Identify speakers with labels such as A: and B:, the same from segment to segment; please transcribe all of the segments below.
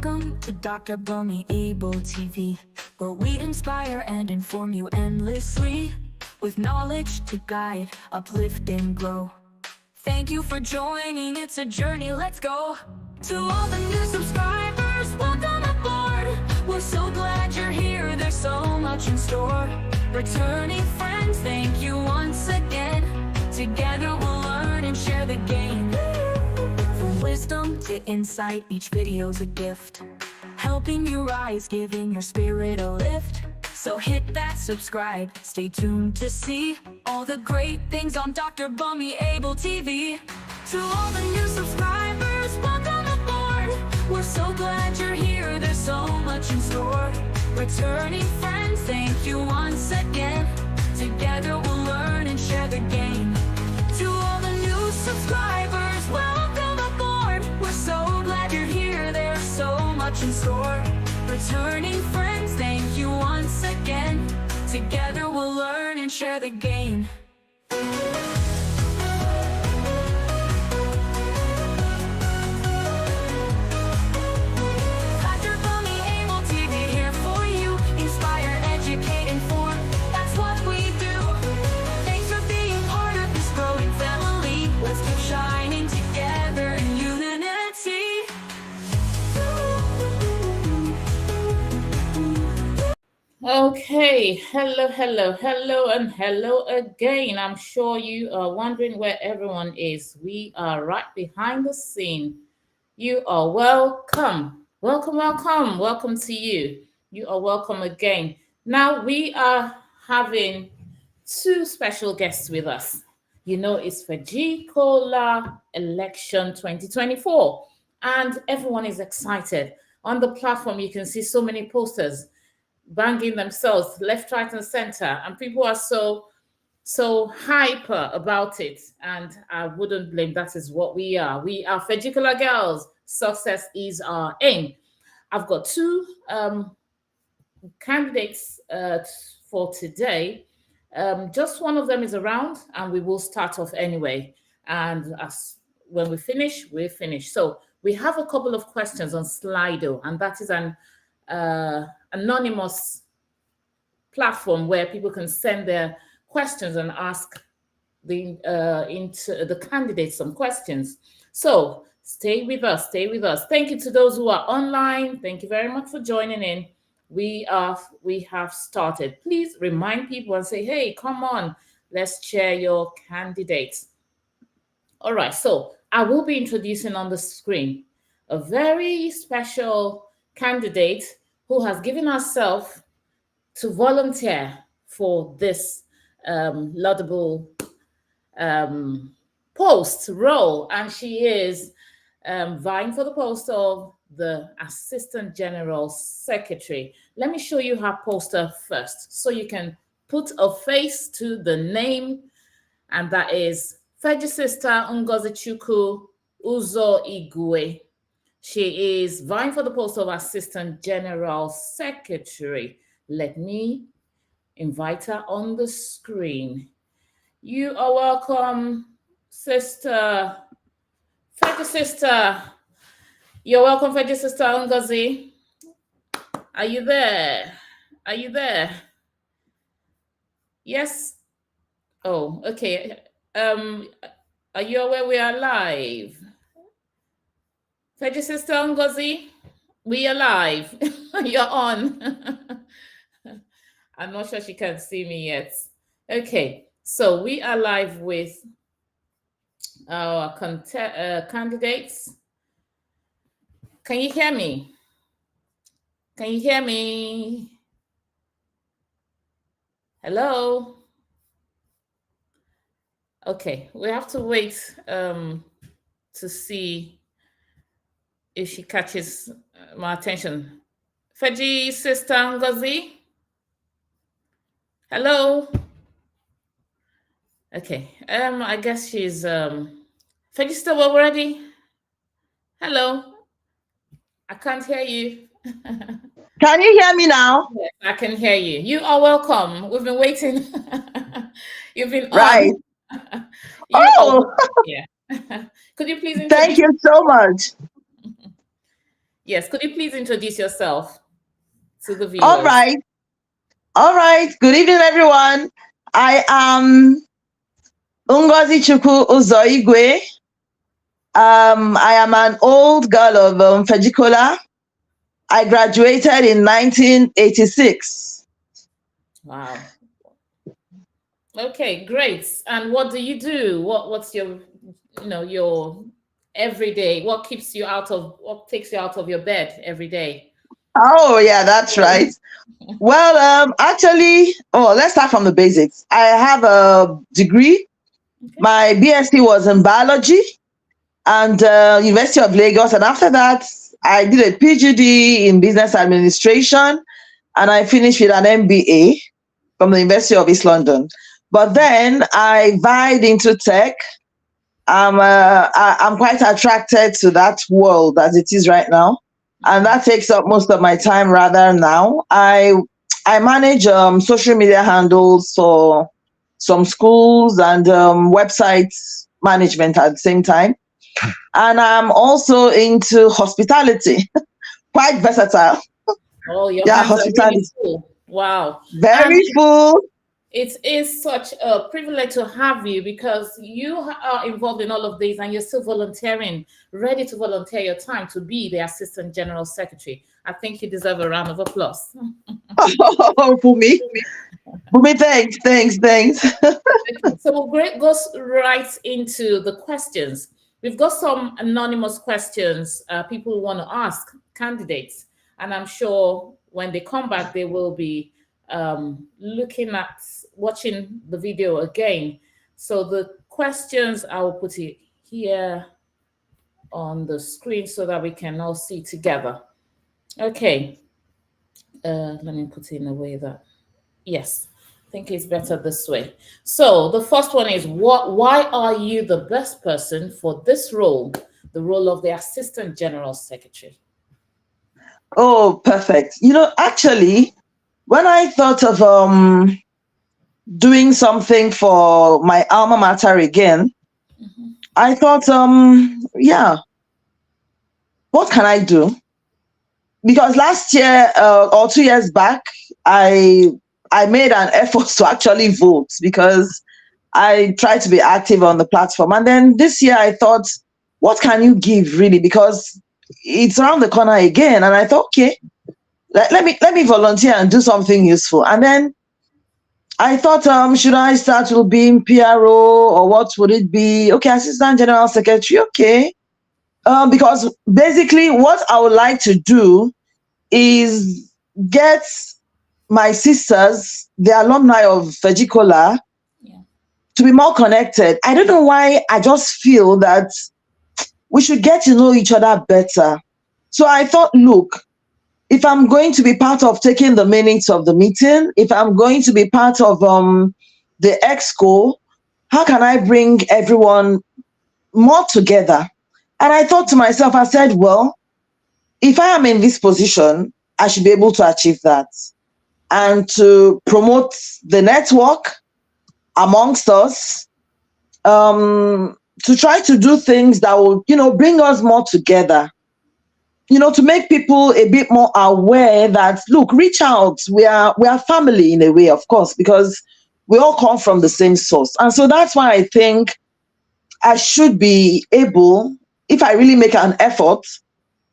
A: Welcome to Dr. Bunmi Abel TV, where we inspire and inform you endlessly, with knowledge to guide, uplift and grow. Thank you for joining, it's a journey, let's go. To all the new subscribers, welcome aboard. We're so glad you're here, there's so much in store. Returning friends, thank you once again. Together we'll learn and share the game. From wisdom to insight, each video's a gift, helping you rise, giving your spirit a lift. So hit that subscribe, stay tuned to see all the great things on Dr. Bunmi Abel TV. To all the new subscribers, welcome aboard. We're so glad you're here, there's so much in store. Returning friends, thank you once again. Together we'll learn and share the game. To all the new subscribers, welcome aboard. We're so glad you're here, there's so much in store. Returning friends, thank you once again. Together we'll learn and share the game. Dr. Bunmi Abel TV here for you. Inspire, educate, inform. That's what we do. Thanks for being part of this growing family. Let's keep shining together in unity.
B: Okay, hello, and hello again. I'm sure you are wondering where everyone is. We are right behind the scene. You are welcome. Welcome to you. You are welcome again. Now we are having two special guests with us. You know, it's Feggicolla election 2024, and everyone is excited. On the platform, you can see so many posters banging themselves left, right, and center, and people are so hyper about it. And I wouldn't blame. That is what we are. We are Feggicolla girls. Success is our aim. I've got two candidates for today. Just one of them is around, and we will start off anyway. And when we finish, we finish. So we have a couple of questions on Slido, and that is an anonymous platform where people can send their questions and ask the candidates some questions. So stay with us. Thank you to those who are online. Thank you very much for joining in. We have started. Please remind people and say, hey, come on, let's share your candidates. All right, so I will be introducing on the screen a very special candidate who has given herself to volunteer for this laudable role, and she is vying for the post of the Assistant General Secretary. Let me show you her poster first, so you can put a face to the name, and that is Feggi Sister Ngozi Uzoigwe. She is vying for the post of Assistant General Secretary. Let me invite her on the screen. You are welcome, Sister. Feggi Sister. You're welcome, Feggi Sister Ngozi. Are you there? Yes? Oh, okay. Are you aware we are live? Feggi Sister Ngozi, we are live. You're on. I'm not sure she can see me yet. Okay, so we are live with our candidates. Can you hear me? Hello? Okay, we have to wait to see if she catches my attention. Feggi Sister Ngozi? Hello? Okay, I guess she's Feggi Sister, we're ready? Hello? I can't hear you.
C: Can you hear me now?
B: Yes, I can hear you. You are welcome. We've been waiting. You've been
C: right.
B: Oh, yeah. Could you please introduce?
C: Thank you so much.
B: Yes, could you please introduce yourself to the
C: All
B: viewers?
C: right. All right. Good evening, everyone. I am Ngozi Uzoigwe. I am an old girl of Feggicolla. I graduated in 1986.
B: Wow. Okay, great. And what do you do? What's your your everyday? What takes you out of your bed every day?
C: Oh, yeah, that's right. Well, actually, let's start from the basics. I have a degree.
B: Okay.
C: My BSc was in biology and University of Lagos. And after that, I did a PhD in business administration and I finished with an MBA from the University of East London. But then I vied into tech. I'm quite attracted to that world as it is right now, and that takes up most of my time. Rather now, I manage social media handles for some schools and websites management at the same time, and I'm also into hospitality. Quite versatile.
B: Oh, your
C: Yeah,
B: hands are really
C: hospitality.
B: full. Wow. And
C: Very full.
B: it is such a privilege to have you because you are involved in all of these and you're still volunteering, ready to volunteer your time to be the Assistant General Secretary. I think you deserve a round of applause.
C: Oh, Bunmi. Bunmi, thanks.
B: So we'll go right into the questions. We've got some anonymous questions people want to ask candidates, and I'm sure when they come back, they will be watching the video again. So the questions, I will put it here on the screen so that we can all see together. Okay. Let me put it in a way that, yes, I think it's better this way. So the first one is, why are you the best person for this role, the role of the Assistant General Secretary?
C: Oh, perfect. Actually, when I thought of doing something for my alma mater again, I thought, yeah, what can I do? Because last year or 2 years back, I made an effort to actually vote because I tried to be active on the platform. And then this year I thought, what can you give really? Because it's around the corner again. And I thought, okay, let me volunteer and do something useful. And then I thought, should I start with being PRO or what would it be? Okay, Assistant General Secretary, okay. Because basically what I would like to do is get my sisters, the alumni of Feggicolla, to be more connected. I don't know why, I just feel that we should get to know each other better. So I thought, look, if I'm going to be part of taking the minutes of the meeting, if I'm going to be part of the exco, how can I bring everyone more together? And I thought to myself, I said, well, if I am in this position, I should be able to achieve that and to promote the network amongst us, to try to do things that will, bring us more together, to make people a bit more aware that, look, reach out. We are family in a way, of course, because we all come from the same source. And so that's why I think I should be able, if I really make an effort,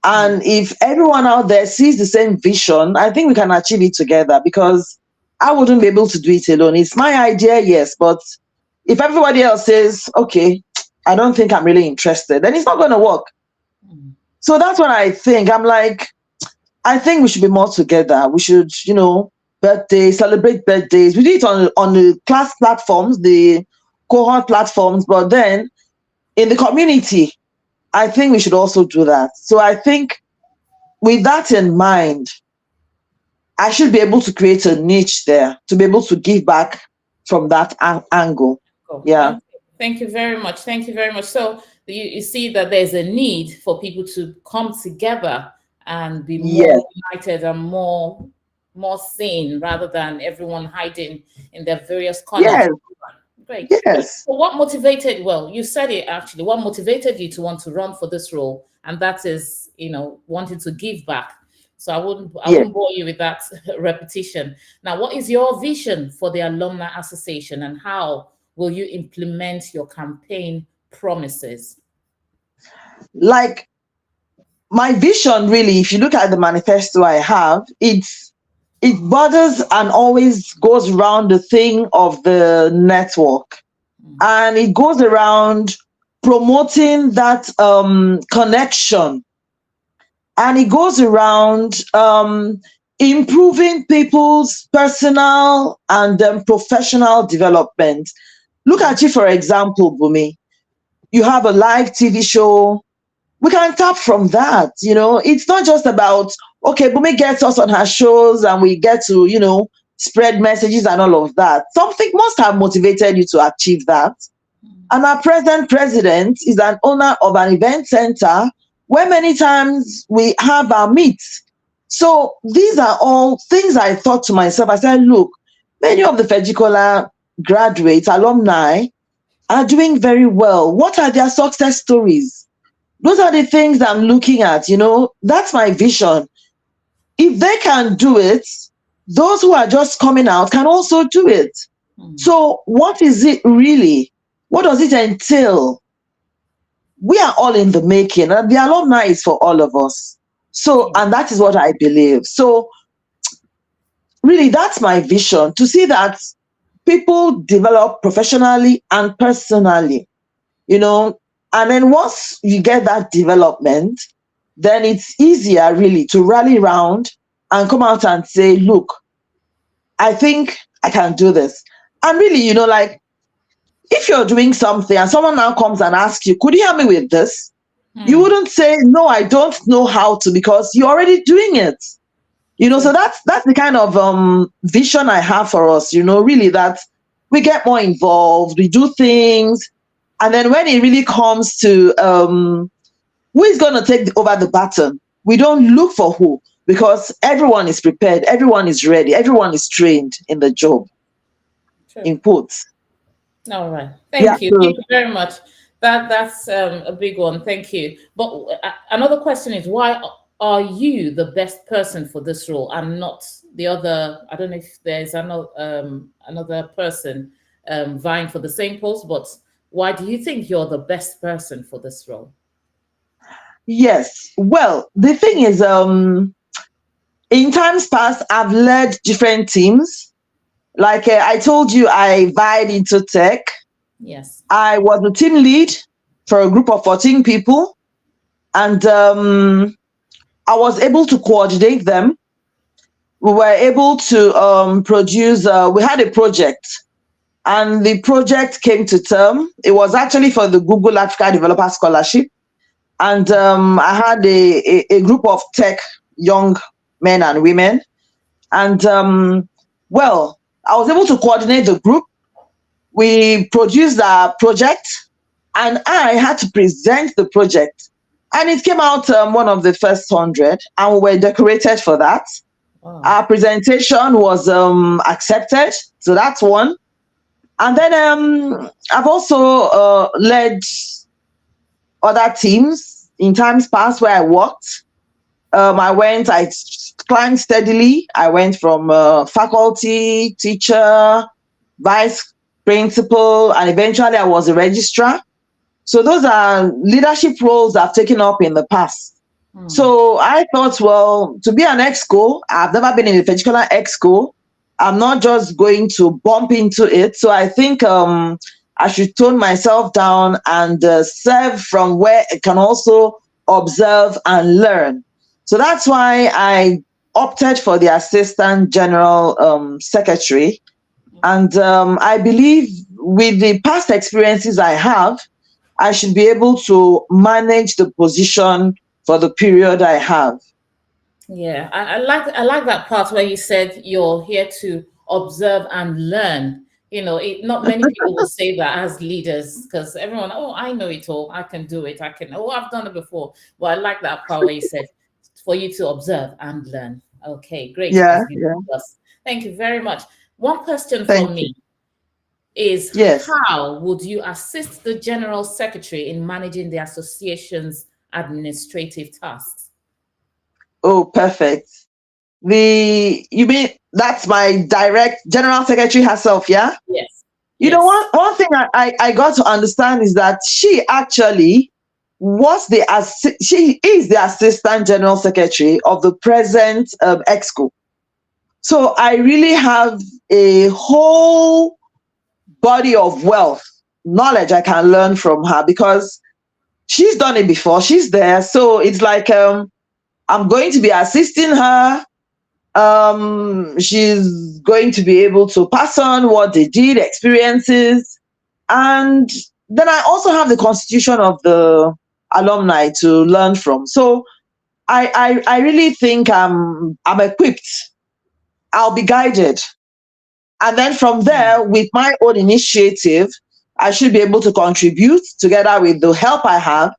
C: and if everyone out there sees the same vision, I think we can achieve it together, because I wouldn't be able to do it alone. It's my idea, yes, but if everybody else says, okay, I don't think I'm really interested, then it's not going to work. So that's what I think. I'm like, I think we should be more together. We should, celebrate birthdays. We do it on the class platforms, the cohort platforms, but then in the community, I think we should also do that. So I think with that in mind, I should be able to create a niche there to be able to give back from that angle.
B: Cool.
C: Yeah.
B: Thank you very much. Thank you very much. So you see that there's a need for people to come together and be more united and more seen, rather than everyone hiding in their various corners.
C: Yes.
B: Great.
C: Yes.
B: So what motivated, well, you said it actually, what motivated you to want to run for this role, and that is, wanting to give back. So I
C: Yes.
B: won't bore you with that repetition. Now, what is your vision for the Alumni Association, and how will you implement your campaign promises?
C: Like my vision, really, if you look at the manifesto I have, it borders and always goes around the thing of the network, and it goes around promoting that connection, and it goes around improving people's personal and professional development. Look at you, for example, Bumi. You have a live TV show. We can tap from that. It's not just about, okay, Bumi gets us on her shows and we get to, spread messages and all of that. Something must have motivated you to achieve that. And our present president is an owner of an event center where many times we have our meets. So these are all things I thought to myself. I said, look, many of the Feggicolla graduates, alumni, are doing very well. What are their success stories? Those are the things I'm looking at. That's my vision. If they can do it, those who are just coming out can also do it. So what is it really? What does it entail? We are all in the making, and the alumni is for all of us. So, and that is what I believe. So really, that's my vision, to see that people develop professionally and personally, and then once you get that development, then it's easier really to rally around and come out and say, look, I think I can do this. And really, like, if you're doing something and someone now comes and asks you, could you help me with this? You wouldn't say, no, I don't know how to, because you're already doing it. So that's the kind of vision I have for us, really, that we get more involved, we do things. And then when it really comes to who is going to take over the baton, we don't look for who, because everyone is prepared, everyone is ready, everyone is trained in the job.
B: True.
C: In quotes.
B: All right. Thank you. Thank you very much. That's a big one. Thank you. But another question is, why are you the best person for this role and not the other? I don't know if there's another person vying for the same post, but why do you think you're the best person for this role?
C: Yes. Well, the thing is, in times past, I've led different teams. Like I told you, I vied into tech.
B: Yes.
C: I was the team lead for a group of 14 people, and I was able to coordinate them. We were able to produce, we had a project, and the project came to term. It was actually for the Google Africa Developer Scholarship. And I had a group of tech young men and women. And well, I was able to coordinate the group. We produced a project, and I had to present the project. And it came out one of the first 100, and we were decorated for that. Wow. Our presentation was accepted, so that's one. And then I've also led other teams in times past where I worked. I climbed steadily. I went from faculty, teacher, vice principal, and eventually I was a registrar. So those are leadership roles I've taken up in the past. So I thought, well, to be an exco, I've never been in a Feggicolla exco. I'm not just going to bump into it. So I think I should tone myself down and serve from where I can also observe and learn. So that's why I opted for the Assistant General Secretary. And I believe with the past experiences I have, I should be able to manage the position for the period I have.
B: Yeah, I like that part where you said you're here to observe and learn. Not many people will say that as leaders, because everyone, oh, I know it all, I can do it, I've done it before. Well, I like that part where you said for you to observe and learn. Okay, great.
C: Yeah.
B: Thank you very much. One question from me is,
C: yes,
B: how would you assist the General Secretary in managing the association's administrative tasks?
C: Oh, perfect. You mean that's my direct general secretary herself, yeah?
B: Yes.
C: You know,
B: Yes.
C: one thing I got to understand is that she actually she is the assistant general secretary of the present exco. So I really have a whole body of wealth, knowledge I can learn from her because she's done it before. She's there. So it's like I'm going to be assisting her. She's going to be able to pass on what they did, experiences. And then I also have the constitution of the alumni to learn from. So I really think I'm equipped. I'll be guided. And then from there, with my own initiative, I should be able to contribute together with the help I have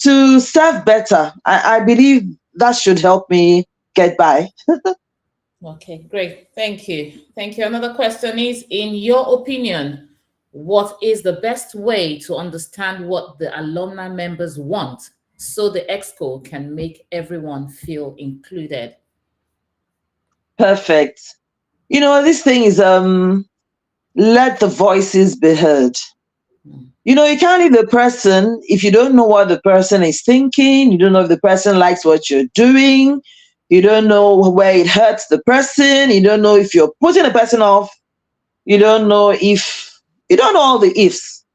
C: to serve better. I believe that should help me get by.
B: Okay, great. Thank you. Thank you. Another question is, in your opinion, what is the best way to understand what the alumni members want so the exco can make everyone feel included?
C: Perfect. You know, this thing is let the voices be heard. You know, you can't leave the person if you don't know what the person is thinking. You don't know if the person likes what you're doing. You don't know where it hurts the person. You don't know if you're putting the person off. You don't know all the ifs.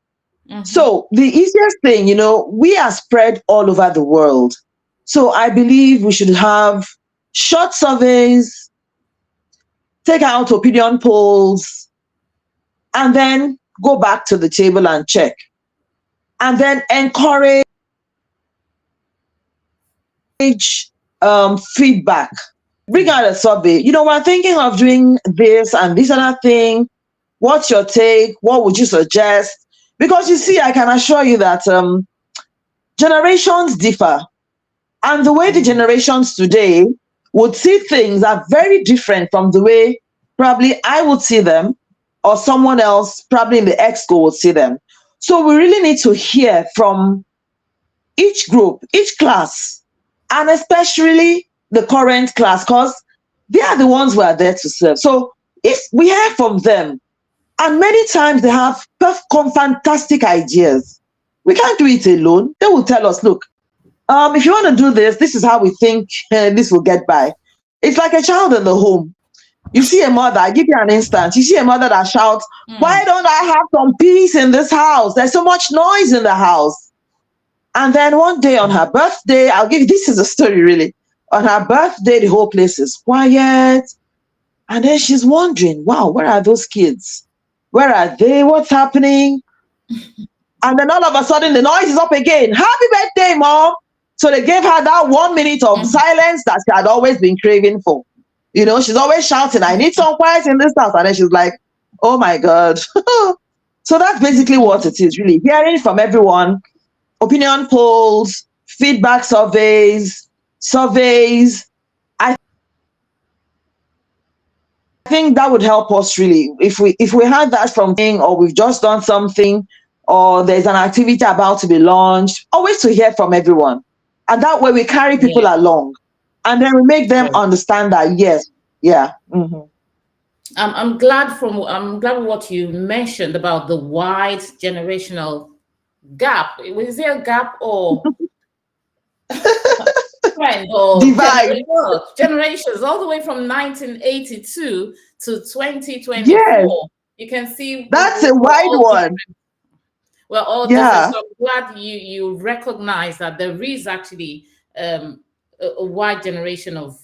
C: So the easiest thing, you know, we are spread all over the world. So I believe we should have short surveys, take out opinion polls, and then go back to the table and check. And then encourage feedback. Bring out a survey. You know, we're thinking of doing this and this other thing. What's your take? What would you suggest? Because you see, I can assure you that generations differ. And the way the generations today would see things are very different from the way probably I would see them or someone else probably in the exco would see them. So we really need to hear from each group, each class, and especially the current class, because they are the ones who are there to serve. So if we hear from them, and many times they have fantastic ideas, we can't do it alone. They will tell us, look, if you want to do this, this is how we think this will get by. It's like a child in the home. You see a mother, I give you an instance. You see a mother that shouts, why don't I have some peace in this house? There's so much noise in the house. And then one day on her birthday, this is a story really. On her birthday, the whole place is quiet. And then she's wondering, wow, where are those kids? Where are they? What's happening? And then all of a sudden, the noise is up again. Happy birthday, Mom. So they gave her that 1 minute of silence that she had always been craving for. You know, she's always shouting, I need some quiet in this house. And then she's like, oh my God. So that's basically what it is, really. Hearing from everyone, opinion polls, feedback surveys. I think that would help us really. If we had that from thing, or we've just done something, or there's an activity about to be launched, always to hear from everyone. And that way we carry people along. And then we make them understand that, yes, yeah. Mm-hmm.
B: I'm glad what you mentioned about the wide generational gap. Was there a gap or trend or
C: divide?
B: Generations all the way from 1982 to 2024.
C: Yes.
B: You can see
C: that's a wide one.
B: Well, all different. So I'm glad you recognize that there is actually a wide generation of,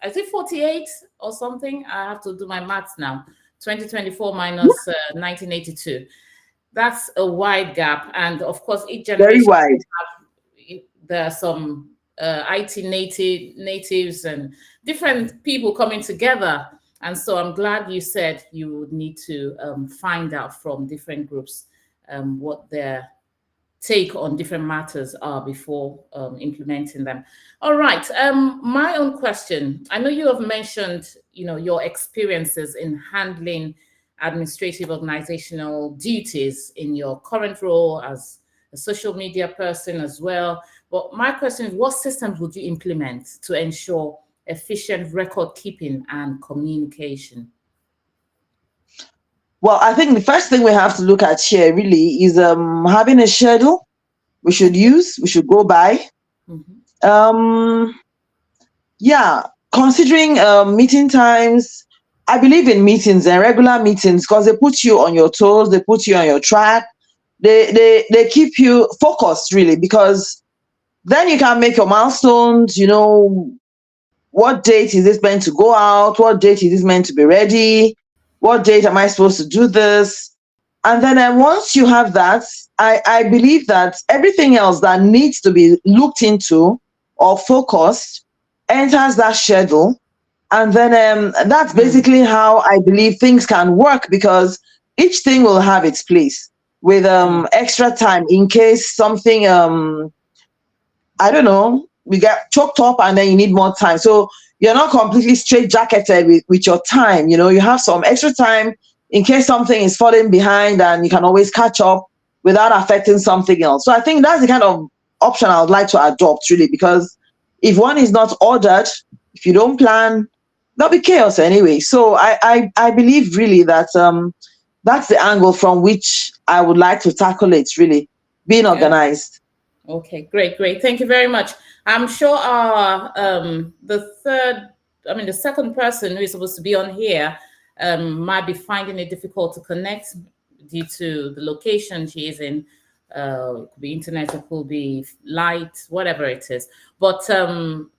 B: I think 48 or something. I have to do my maths now. 2024 minus 1982. That's a wide gap. And of course, each generation,
C: very wide.
B: There are some IT natives and different people coming together. And so I'm glad you said you would need to find out from different groups what their take on different matters are before implementing them. All right. My own question. I know you have mentioned, your experiences in handling administrative organizational duties in your current role as a social media person as well. But my question is, what systems would you implement to ensure efficient record keeping and communication?
C: Well, I think the first thing we have to look at here really is having a schedule we should go by. Yeah, considering meeting times. I believe in meetings and regular meetings because they put you on your toes, they put you on your track, they keep you focused really, because then you can make your milestones. What date is this meant to go out? What date is this meant to be ready? What date am I supposed to do this? And then once you have that, I believe that everything else that needs to be looked into or focused enters that schedule. And then that's basically how I believe things can work, because each thing will have its place with extra time in case something, I don't know, we get choked up and then you need more time. So you're not completely straight-jacketed with your time. You have some extra time in case something is falling behind, and you can always catch up without affecting something else. So I think that's the kind of option I would like to adopt, really, because if one is not ordered, if you don't plan, there'll be chaos anyway. So I believe really that that's the angle from which I would like to tackle it, really, being organized.
B: Okay, great. Thank you very much. I'm sure the second person who is supposed to be on here might be finding it difficult to connect due to the location she is in. It could be internet, it could be light, whatever it is. But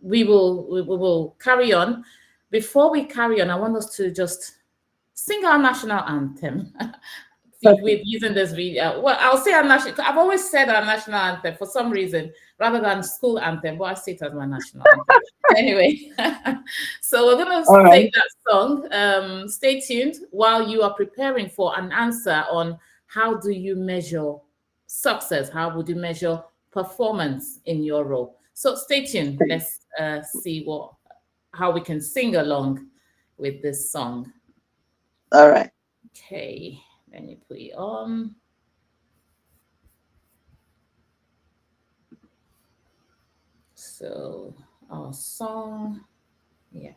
B: we will carry on. Before we carry on, I want us to just sing our national anthem. With using this video. Well, I'll say our national. I've always said our national anthem for some reason, rather than school anthem, but I see it as my national anthem. Anyway, so we're gonna sing that song. Stay tuned while you are preparing for an answer on how do you measure success? How would you measure performance in your role? So stay tuned. Let's see how we can sing along with this song.
C: All right.
B: Okay. Let me put it on. So our song, yeah.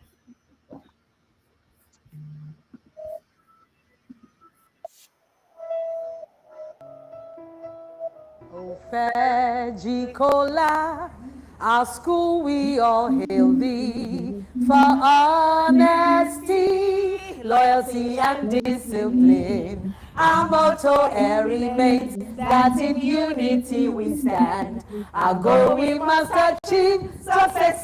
D: Oh, Feggicolla, our school we all hail thee for honesty, loyalty, and discipline. Our motto remains that in unity we stand. Our goal we must achieve, success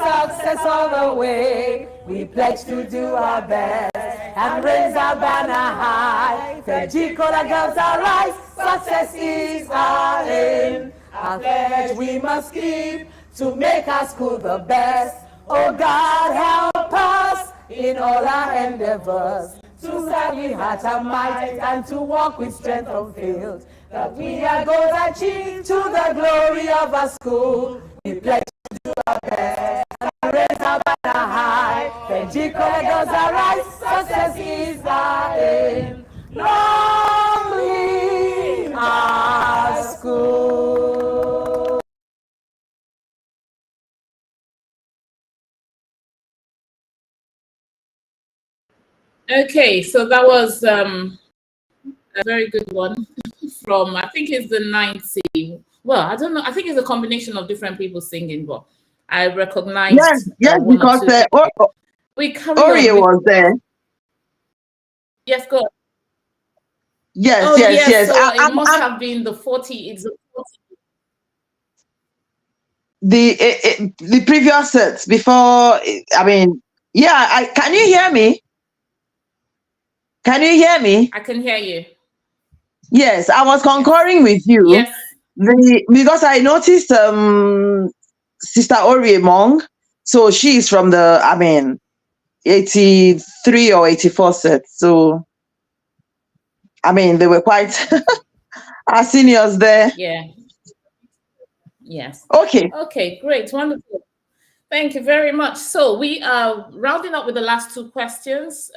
D: all the way. We pledge to do our best and raise our banner high. Feggicolla girls are right, success is our aim. Our pledge we must keep to make our school the best. Oh God, help us in all our endeavors, to study heart and might and to walk with strength unfailed, that we are going to achieve to the glory of our school. We pledge to do our best and raise our banner high. Feggicolla girls are right, success is our aim. Long live our school.
B: Okay, so that was a very good one from, I think it's the 90. Well, I don't know. I think it's a combination of different people singing, but I recognized
C: yes,
B: one
C: because
B: or two. We carry
C: Orie
B: on.
C: was there.
B: Yes, go on.
C: Yes,
B: Oh,
C: yes.
B: So it must have been the 40. It's the 40.
C: The previous sets before. I mean, yeah. Can you hear me? Can you hear me?
B: I can hear you.
C: Yes, I was concurring with you.
B: Yes.
C: Because I noticed Sister Orie Mong, so she is from the 83 or 84 set. So they were quite our seniors there.
B: Yeah. Yes.
C: Okay,
B: great, wonderful. Thank you very much. So we are rounding up with the last two questions.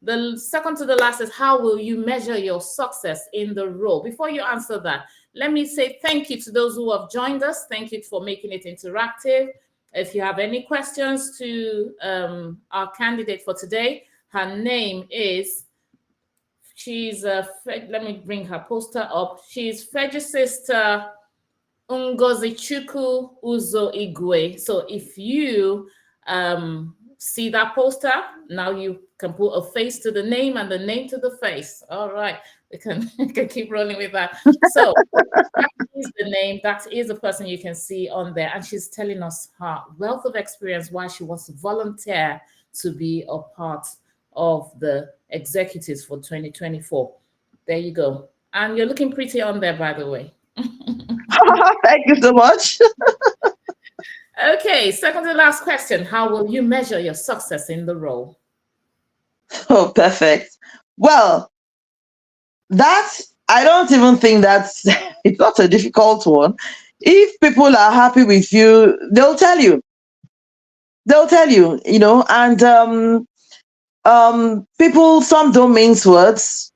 B: The second to the last is, how will you measure your success in the role? Before you answer that, let me say thank you to those who have joined us. Thank you for making it interactive. If you have any questions to our candidate for today, her name is, let me bring her poster up. She's Sister Ngozi Uzoigwe. So if you see that poster, now you can put a face to the name and the name to the face. All right, we can keep rolling with that. So that is the name, that is the person you can see on there, and she's telling us her wealth of experience, why she wants to volunteer to be a part of the executives for 2024. There you go. And you're looking pretty on there, by the way.
C: Thank you so much.
B: Okay, second to last question. How will you measure your success in the role?
C: Oh, perfect. Well, I don't even think it's not a difficult one. If people are happy with you, they'll tell you. And people, some don't mince words.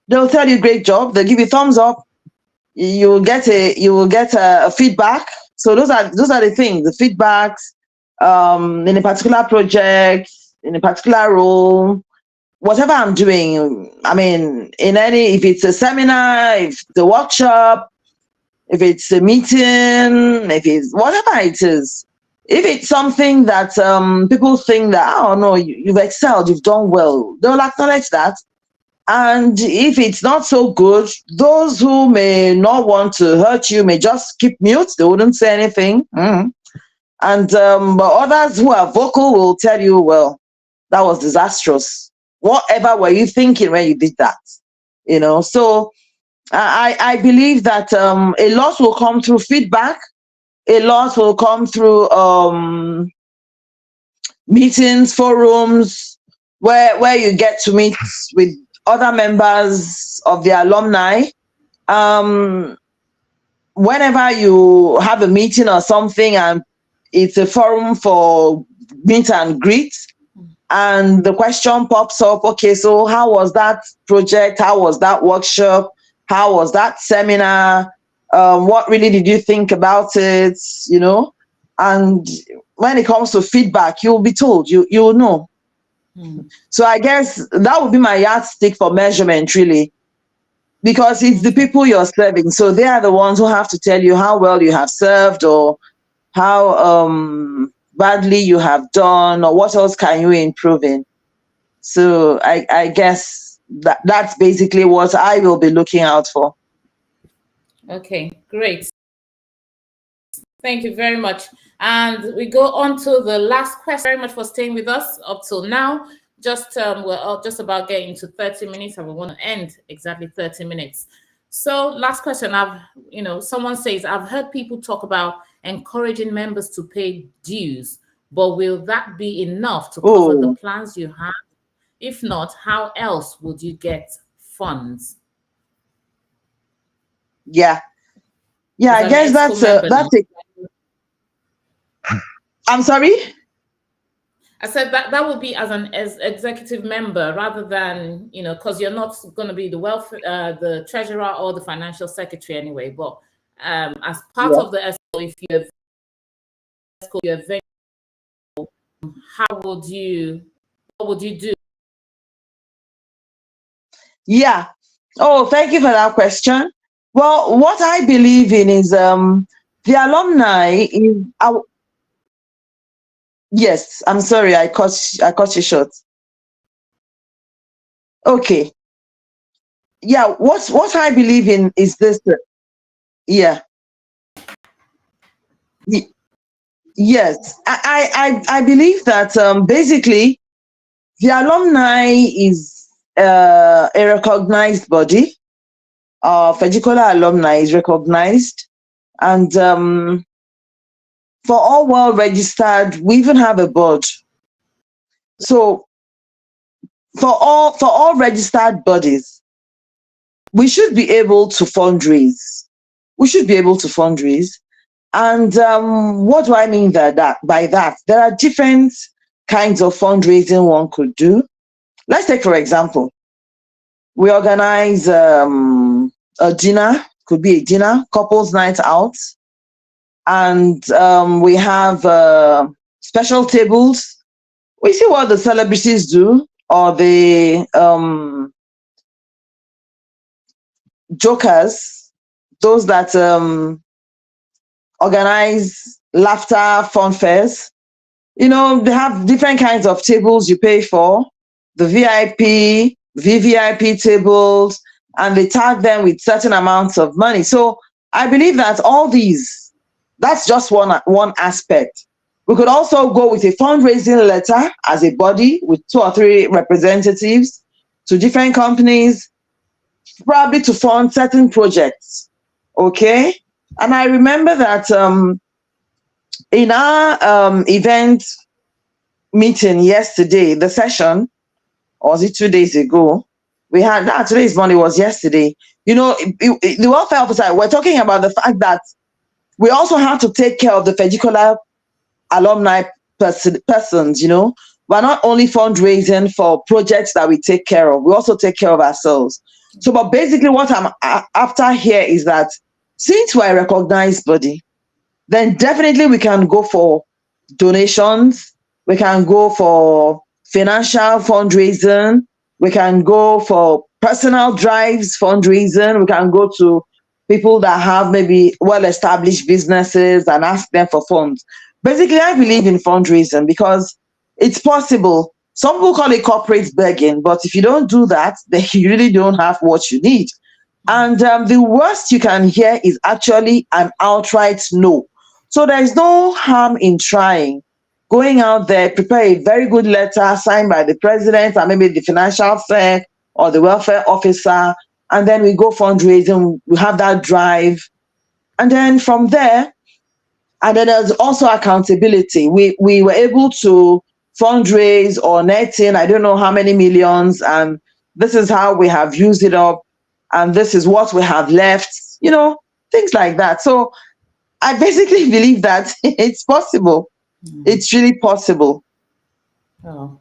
C: They'll tell you great job. They'll give you thumbs up. You will get a feedback. So those are the things, the feedbacks in a particular project, in a particular role, whatever I'm doing. I mean, if it's a seminar, if it's a workshop, if it's a meeting, if it's whatever it is, if it's something that people think that, oh no, you've excelled, you've done well, they'll acknowledge that. And if it's not so good, those who may not want to hurt you may just keep mute. They wouldn't say anything. And but others who are vocal will tell you, well, that was disastrous. Whatever were you thinking when you did that? So I believe that a lot will come through feedback. A lot will come through meetings, forums, where you get to meet with other members of the alumni. Whenever you have a meeting or something and it's a forum for meet and greet, and the question pops up, okay, so how was that project? How was that workshop? How was that seminar? What really did you think about it? And when it comes to feedback, you'll be told, you'll know. So I guess that would be my yardstick for measurement, really, because it's the people you're serving. So they are the ones who have to tell you how well you have served, or how badly you have done, or what else can you improve in. So I guess that's basically what I will be looking out for.
B: Okay, great. Thank you very much. And we go on to the last question. Very much for staying with us up till now. We're just about getting to 30 minutes, and we want to end exactly 30 minutes. So last question. Someone says, I've heard people talk about encouraging members to pay dues, but will that be enough to cover the plans you have? If not, how else would you get funds?
C: Yeah, I guess that's it. I'm sorry?
B: I said that would be as an executive member, rather than, because you're not going to be the treasurer or the financial secretary anyway. But as part of the ESCO, if you're what would you do? Yeah.
C: Oh, thank you for that question. Well, what I believe in is the alumni is our. Yes, I'm sorry, I cut you short. Okay. Yeah, what I believe in is this. Yeah. Yes, I believe that basically the alumni is a recognized body. Feggicolla alumni is recognized, and for all well registered, we even have a board. So for all registered bodies, we should be able to fundraise. And what do I mean by that? There are different kinds of fundraising one could do. let's take for example, we organize a dinner, could be a dinner, couples night out, and we have special tables. We see what the celebrities do, or the jokers, those that organize laughter fun fairs. They have different kinds of tables you pay for, the VIP, VVIP tables, and they tag them with certain amounts of money. So I believe that all these, that's just one aspect. We could also go with a fundraising letter as a body with 2 or 3 representatives to different companies, probably to fund certain projects. Okay? And I remember that in our event meeting yesterday, the session, or was it 2 days ago? We had, today's Monday, was yesterday. The welfare officer, we're talking about the fact that we also have to take care of the Feggicolla alumni persons. We're not only fundraising for projects that we take care of, we also take care of ourselves. So, but basically what I'm after here is that since we're a recognized body, then definitely we can go for donations, we can go for financial fundraising, we can go for personal drives fundraising, we can go to people that have maybe well-established businesses and ask them for funds. Basically, I believe in fundraising because it's possible. Some people call it corporate begging, but if you don't do that, then you really don't have what you need. And the worst you can hear is actually an outright no. So there's no harm in trying. Going out there, prepare a very good letter signed by the president and maybe the financial fair or the welfare officer, and then we go fundraising, we have that drive. And then from there, and then there's also accountability. We were able to fundraise or net in, I don't know how many millions, and this is how we have used it up, and this is what we have left, things like that. So I basically believe that it's possible. It's really possible.
B: Oh,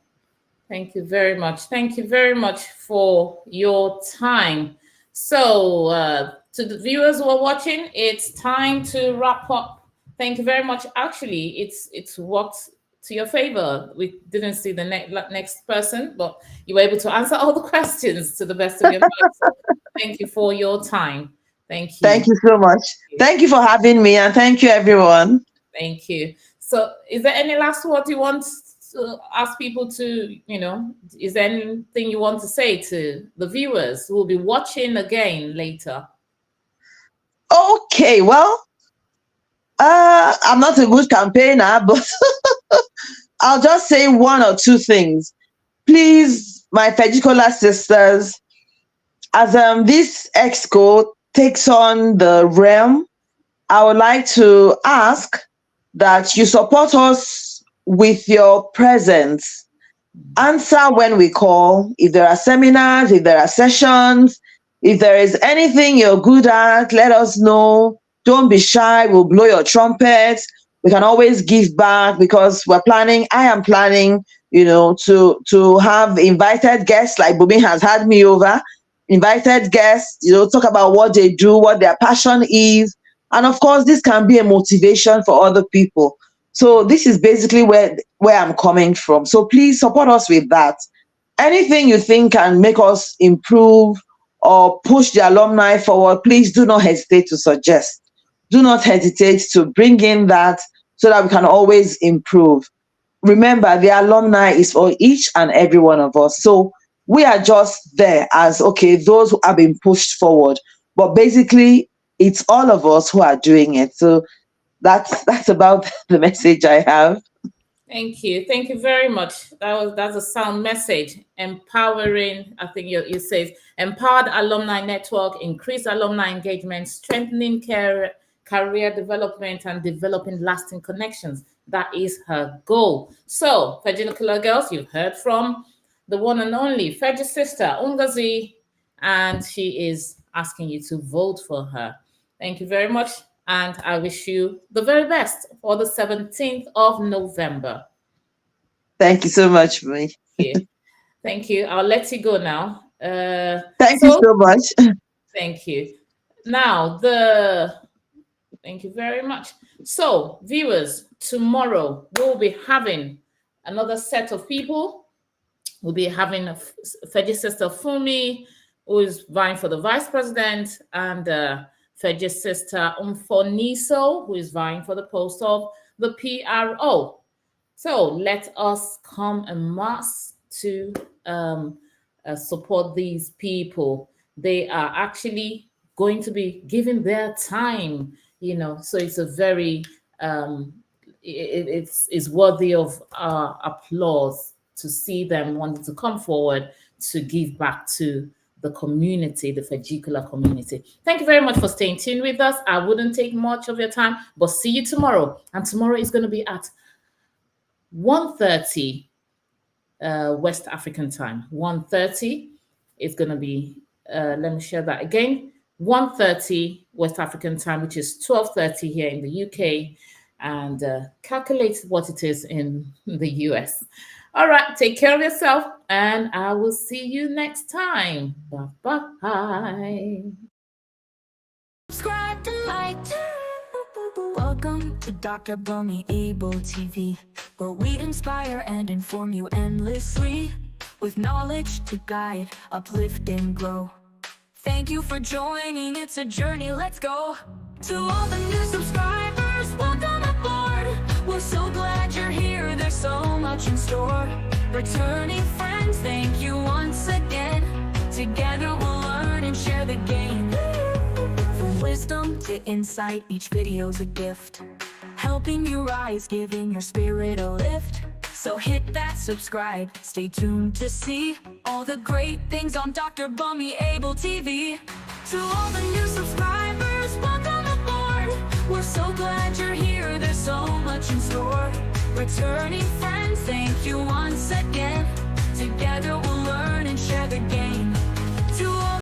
B: thank you very much. Thank you very much for your time. So to the viewers who are watching, it's time to wrap up. Thank you very much. Actually, it's worked to your favor. We didn't see the next person, but you were able to answer all the questions to the best of your ability. So thank you for your time. Thank you.
C: Thank you so much. Thank you for having me, and thank you, everyone.
B: Thank you. So is there any last word you want to ask people to, is there anything you want to say to the viewers who will be watching again later?
C: Okay, well, I'm not a good campaigner, but I'll just say 1 or 2 things. Please, my Feggicolla sisters, as this exco takes on the realm, I would like to ask that you support us with your presence. Answer when we call. If there are seminars, if there are sessions, if there is anything you're good at, let us know. Don't be shy. We'll blow your trumpet. We can always give back because I am planning, to have invited guests like Bunmi has had me over. Invited guests, talk about what they do, what their passion is. And of course, this can be a motivation for other people. So this is basically where I'm coming from. So please support us with that. Anything you think can make us improve or push the alumni forward, please do not hesitate to suggest. Do not hesitate to bring in that so that we can always improve. Remember, the alumni is for each and every one of us. So we are just there as, those who have been pushed forward. But basically, it's all of us who are doing it. So that's about the message I have.
B: Thank you. Thank you very much. That's a sound message. Empowering, I think you say, empowered alumni network, increased alumni engagement, strengthening career development, and developing lasting connections. That is her goal. So, Feggicolla girls, you've heard from the one and only Feggi sister, Ngozi, and she is asking you to vote for her. Thank you very much. And I wish you the very best for the 17th of November.
C: Thank you so much, Bunmi.
B: Thank you. Thank you. I'll let you go now.
C: Thank you so much.
B: Thank you. Now, thank you very much. So, viewers, tomorrow we'll be having another set of people. We'll be having Feggi sister Funmi, who is vying for the vice president, and Feggi sister Umfoniso, who is vying for the post of the PRO. So let us come en masse to support these people. They are actually going to be giving their time, so it's a very it's worthy of applause to see them wanting to come forward to give back to the community, the Feggicolla community. Thank you very much for staying tuned with us. I wouldn't take much of your time, but see you tomorrow. And tomorrow is going to be at 1:30 West African time. 1:30 is going to be, let me share that again, 1:30 West African time, which is 12:30 here in the UK, and calculate what it is in the US. All right, take care of yourself, and I will see you next time. Bye-bye.
A: Subscribe to like. Welcome to Dr. Bunmi Abel TV, where we inspire and inform you endlessly, with knowledge to guide, uplift, and grow. Thank you for joining, it's a journey, let's go. To all the new subscribers, welcome aboard. We're so glad you're here, there's so much in store. Returning friends, thank you once again. Together we'll learn and share the game. From wisdom to insight, each video's a gift, helping you rise, giving your spirit a lift. So hit that subscribe, stay tuned to see all the great things on Dr. Bunmi Abel TV. To all the new subscribers, welcome aboard. We're so glad you're here, there's so much in store. Returning friends, thank you once again.